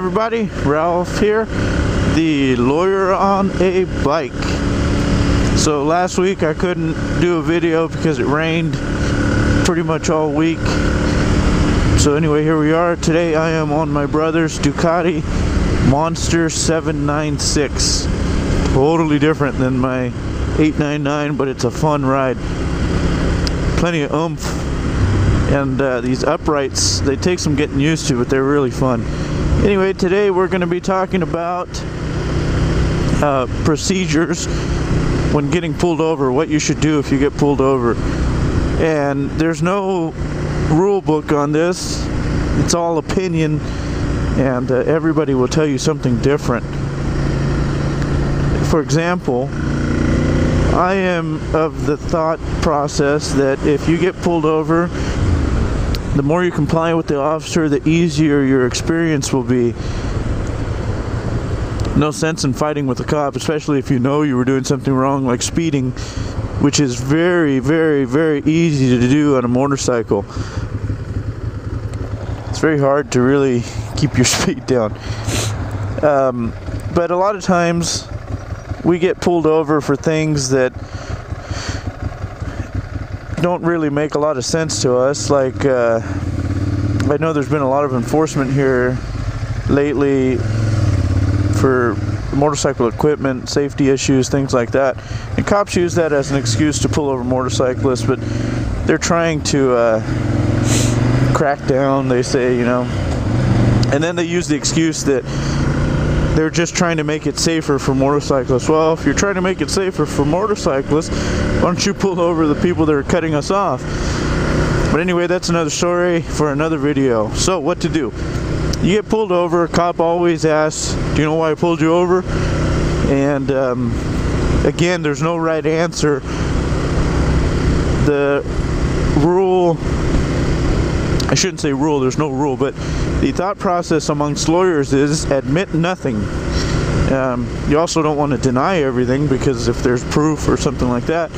everybody, Ralph here, the lawyer on a bike. So last week I couldn't do a video because it rained pretty much all week. So anyway, here we are. Today I am on my brother's Ducati Monster 796. Totally different than my 899, but it's a fun ride. Plenty of oomph. And these uprights, they take some getting used to, but they're really fun. Anyway, today we're going to be talking about procedures when getting pulled over, what you should do if you get pulled over. And there's no rule book on this. It's all opinion, and everybody will tell you something different. For example, I am of the thought process that if you get pulled over, the more you comply with the officer, the easier your experience will be. No sense in fighting with a cop, especially if you know you were doing something wrong, like speeding, which is very, very, very easy to do on a motorcycle. It's very hard to really keep your speed down. But a lot of times we get pulled over for things that don't really make a lot of sense to us. Like I know there's been a lot of enforcement here lately for motorcycle equipment, safety issues, things like that, and cops use that as an excuse to pull over motorcyclists, but they're trying to crack down, they say, you know, and then they use the excuse that they're just trying to make it safer for motorcyclists. Well, if you're trying to make it safer for motorcyclists, why don't you pull over the people that are cutting us off? But anyway, that's another story for another video. So what to do? You get pulled over, a cop always asks, do you know why I pulled you over? And again, there's no right answer. The rule, I shouldn't say rule, there's no rule, but the thought process amongst lawyers is admit nothing. You also don't want to deny everything, because if there's proof or something like that,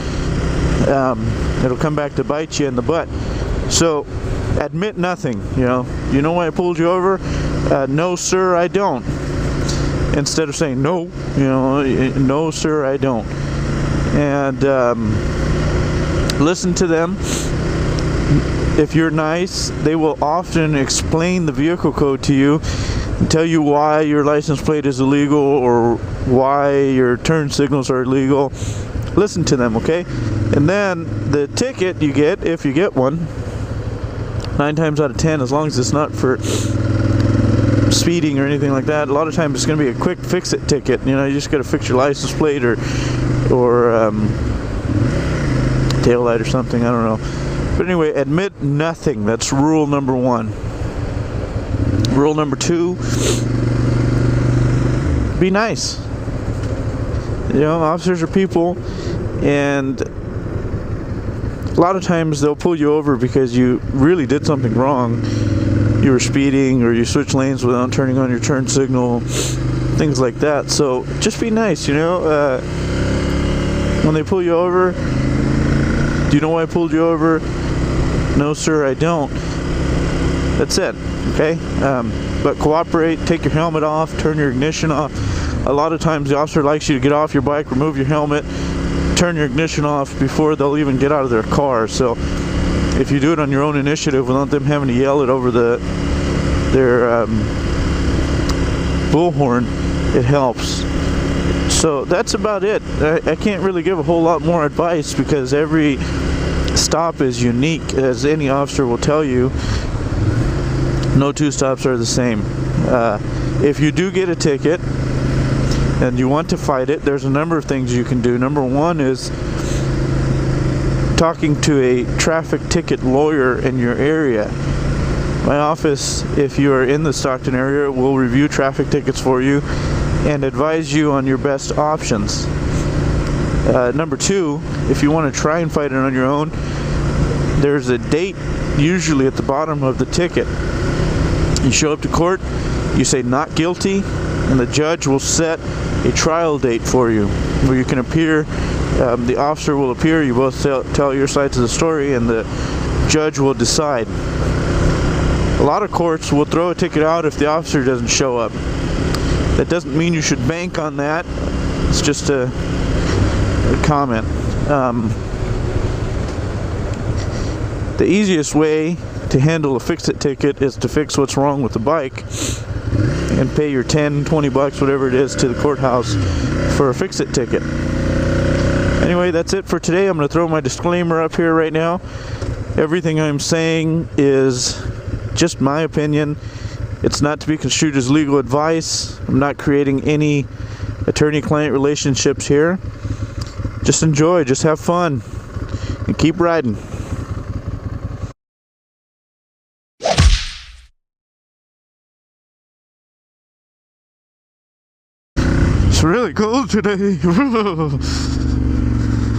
it'll come back to bite you in the butt. So admit nothing. You know why I pulled you over? No sir, I don't. Instead of saying no, no sir, I don't. And listen to them. If you're nice, they will often explain the vehicle code to you and tell you why your license plate is illegal or why your turn signals are illegal. Listen to them, okay? And then the ticket you get, if you get one, 9 times out of 10, as long as it's not for speeding or anything like that, a lot of times it's going to be a quick fix-it ticket. You just got to fix your license plate or tail light or something, I don't know. But anyway, admit nothing. That's rule number 1. Rule number 2, be nice. Officers are people, and a lot of times they'll pull you over because you really did something wrong. You were speeding, or you switched lanes without turning on your turn signal, things like that. So just be nice, when they pull you over. Do you know why I pulled you over? No sir, I don't. That's it, okay? But cooperate, take your helmet off, turn your ignition off. A lot of times the officer likes you to get off your bike, remove your helmet, turn your ignition off before they'll even get out of their car. So if you do it on your own initiative without them having to yell it over their bullhorn, it helps. So that's about it. I can't really give a whole lot more advice, because every stop is unique, as any officer will tell you. No 2 stops are the same. If you do get a ticket and you want to fight it, there's a number of things you can do. Number 1 is talking to a traffic ticket lawyer in your area. My office, if you are in the Stockton area, will review traffic tickets for you and advise you on your best options. Number 2, if you want to try and fight it on your own, there's a date usually at the bottom of the ticket. You show up to court, you say not guilty, and the judge will set a trial date for you where you can appear. The officer will appear, you both tell your sides of the story, and the judge will decide. A lot of courts will throw a ticket out if the officer doesn't show up. That doesn't mean you should bank on that. It's just a comment. The easiest way to handle a fix-it ticket is to fix what's wrong with the bike and pay your 10, 20 bucks, whatever it is, to the courthouse for a fix-it ticket. Anyway, that's it for today. I'm going to throw my disclaimer up here right now. Everything I'm saying is just my opinion. It's not to be construed as legal advice. I'm not creating any attorney-client relationships here. Just enjoy, just have fun, and keep riding. It's really cold today.